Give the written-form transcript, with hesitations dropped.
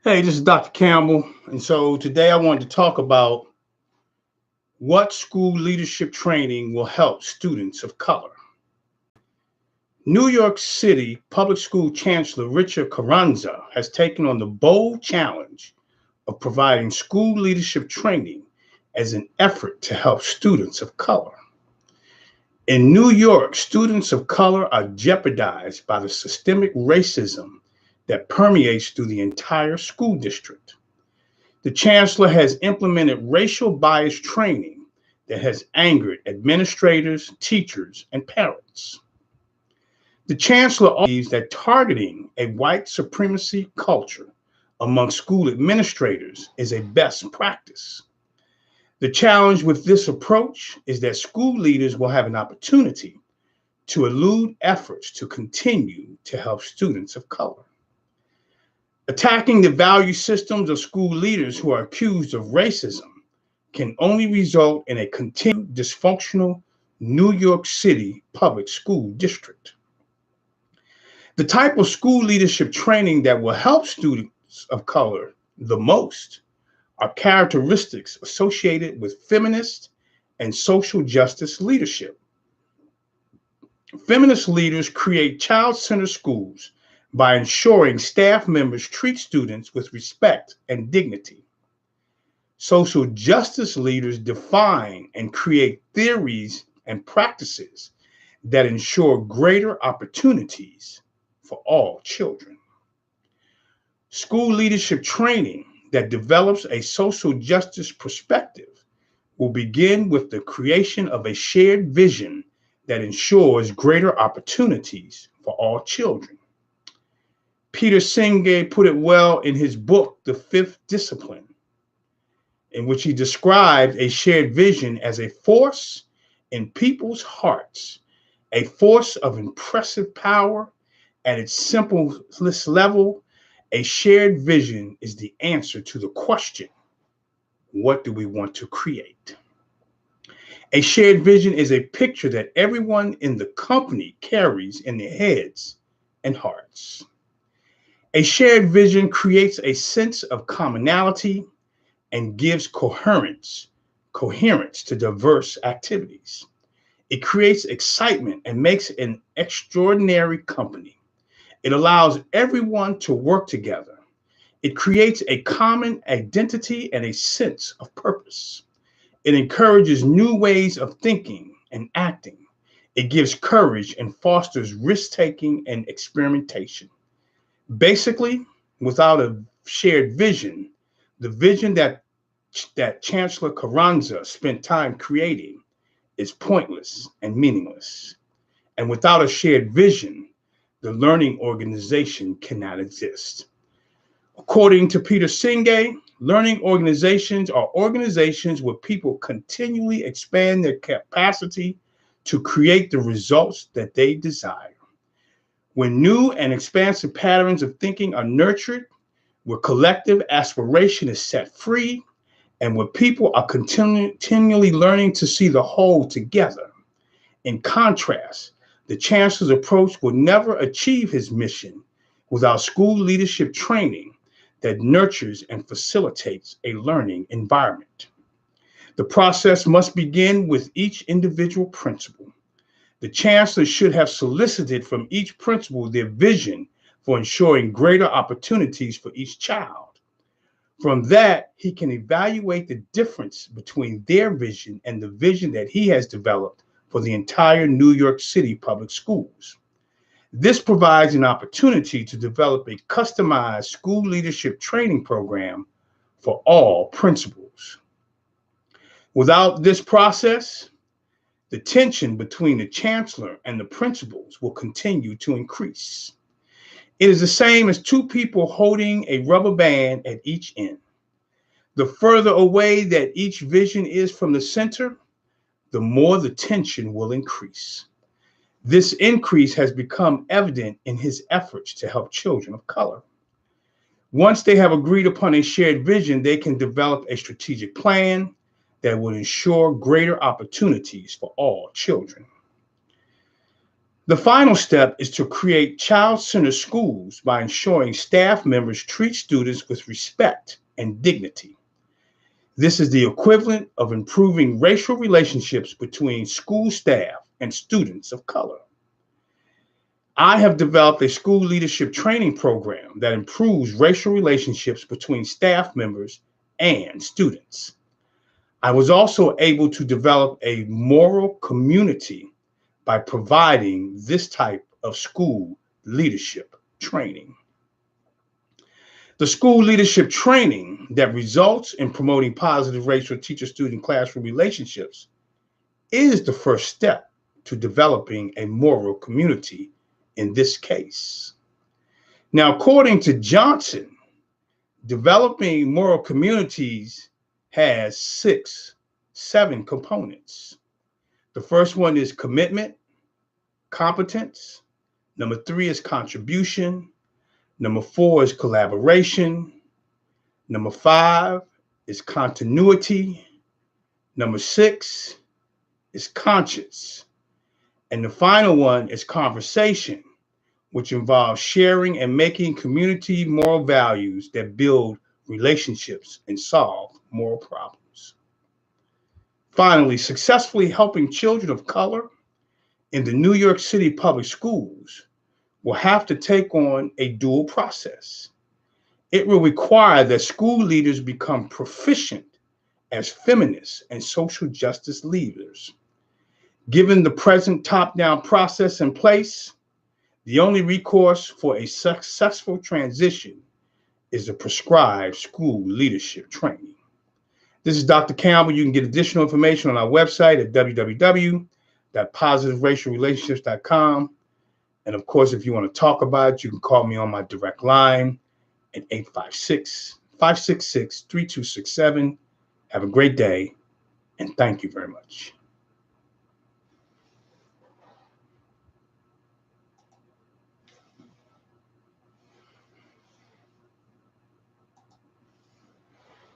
Hey, this is Dr. Campbell. And so today I wanted to talk about what school leadership training will help students of color. New York City Public School Chancellor Richard Carranza has taken on the bold challenge of providing school leadership training as an effort to help students of color. In New York, students of color are jeopardized by the systemic racism that permeates through the entire school district. The chancellor has implemented racial bias training that has angered administrators, teachers, and parents. The chancellor believes that targeting a white supremacy culture among school administrators is a best practice. The challenge with this approach is that school leaders will have an opportunity to elude efforts to continue to help students of color. Attacking the value systems of school leaders who are accused of racism can only result in a continued dysfunctional New York City public school district. The type of school leadership training that will help students of color the most are characteristics associated with feminist and social justice leadership. Feminist leaders create child-centered schools by ensuring staff members treat students with respect and dignity. Social justice leaders define and create theories and practices that ensure greater opportunities for all children. School leadership training that develops a social justice perspective will begin with the creation of a shared vision that ensures greater opportunities for all children. Peter Senge put it well in his book, The Fifth Discipline, in which he described a shared vision as a force in people's hearts, a force of impressive power. At its simplest level, a shared vision is the answer to the question, what do we want to create? A shared vision is a picture that everyone in the company carries in their heads and hearts. A shared vision creates a sense of commonality and gives coherence to diverse activities. It creates excitement and makes an extraordinary company. It allows everyone to work together. It creates a common identity and a sense of purpose. It encourages new ways of thinking and acting. It gives courage and fosters risk-taking and experimentation. Basically, without a shared vision, the vision that Chancellor Carranza spent time creating is pointless and meaningless. And without a shared vision, the learning organization cannot exist. According to Peter Senge, learning organizations are organizations where people continually expand their capacity to create the results that they desire. When new and expansive patterns of thinking are nurtured, where collective aspiration is set free, and where people are continually learning to see the whole together. In contrast, the chancellor's approach will never achieve his mission without school leadership training that nurtures and facilitates a learning environment. The process must begin with each individual principal. The chancellor should have solicited from each principal their vision for ensuring greater opportunities for each child. From that, he can evaluate the difference between their vision and the vision that he has developed for the entire New York City public schools. This provides an opportunity to develop a customized school leadership training program for all principals. Without this process, the tension between the chancellor and the principals will continue to increase. It is the same as two people holding a rubber band at each end. The further away that each vision is from the center, the more the tension will increase. This increase has become evident in his efforts to help children of color. Once they have agreed upon a shared vision, they can develop a strategic plan that will ensure greater opportunities for all children. The final step is to create child-centered schools by ensuring staff members treat students with respect and dignity. This is the equivalent of improving racial relationships between school staff and students of color. I have developed a school leadership training program that improves racial relationships between staff members and students. I was also able to develop a moral community by providing this type of school leadership training. The school leadership training that results in promoting positive racial teacher-student classroom relationships is the first step to developing a moral community in this case. Now, according to Johnson, developing moral communities has seven components. The first one is commitment, competence. Number 3 is contribution. Number 4 is collaboration. Number 5 is continuity. Number 6 is conscience. And the final one is conversation, which involves sharing and making community moral values that build relationships and solve moral problems. Finally, successfully helping children of color in the New York City public schools will have to take on a dual process. It will require that school leaders become proficient as feminists and social justice leaders. Given the present top-down process in place, the only recourse for a successful transition is the prescribed school leadership training. This is Dr. Campbell. You can get additional information on our website at www.positiveracialrelationships.com. And of course, if you want to talk about it, you can call me on my direct line at 856-566-3267. Have a great day, and thank you very much.